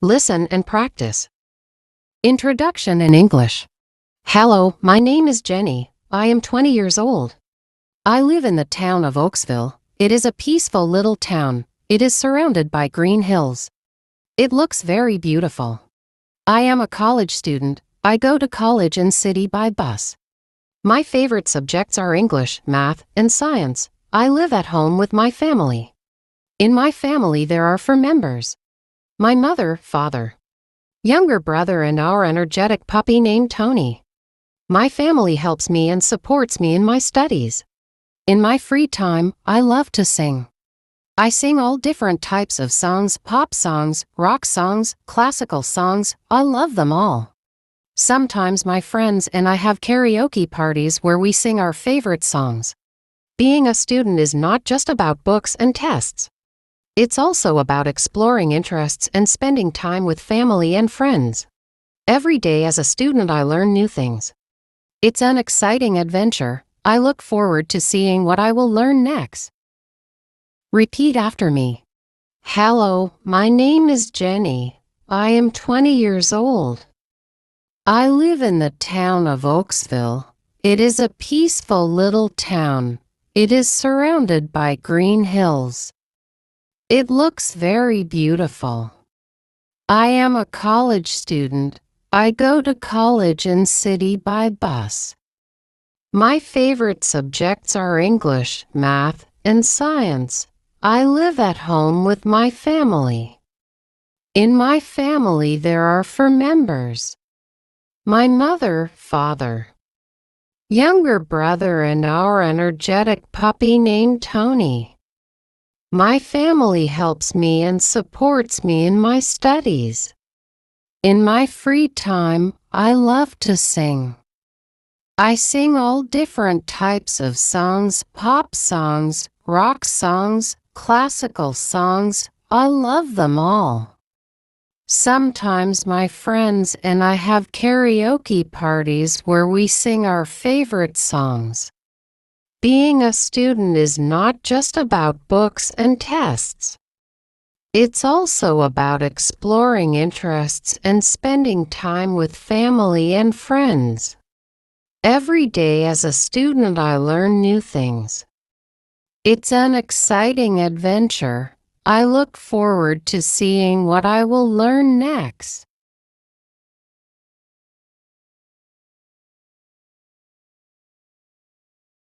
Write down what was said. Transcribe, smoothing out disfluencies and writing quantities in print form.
Listen and practice. Introduction in English. Hello, my name is Jenny. I am 20 years old. I live in the town of Oaksville. It is a peaceful little town. It is surrounded by green hills. It looks very beautiful. I am a college student. I go to college and city by bus. My favorite subjects are English, math, and science. I live at home with my family. In my family there are 4 members. My mother, father, younger brother, and our energetic puppy named Tony. My family helps me and supports me in my studies. In my free time, I love to sing. I sing all different types of songs: pop songs, rock songs, classical songs. I love them all. Sometimes my friends and I have karaoke parties where we sing our favorite songs. Being a student is not just about books and tests. It's also about exploring interests and spending time with family and friends. Every day as a student I learn new things. It's an exciting adventure. I look forward to seeing what I will learn next. Repeat after me. Hello, my name is Jenny. I am 20 years old. I live in the town of Oaksville. It is a peaceful little town. It is surrounded by green hills. It looks very beautiful. I am a college student. I go to college and city by bus. My favorite subjects are English, math, and science. I live at home with my family. In my family there are 4 members. My mother, father, younger brother, and our energetic puppy named Tony. My family helps me and supports me in my studies. In my free time, I love to sing. I sing all different types of songs: pop songs, rock songs, classical songs. I love them all. Sometimes my friends and I have karaoke parties where we sing our favorite songs. Being a student is not just about books and tests. It's also about exploring interests and spending time with family and friends. Every day as a student I learn new things. It's an exciting adventure. I look forward to seeing what I will learn next.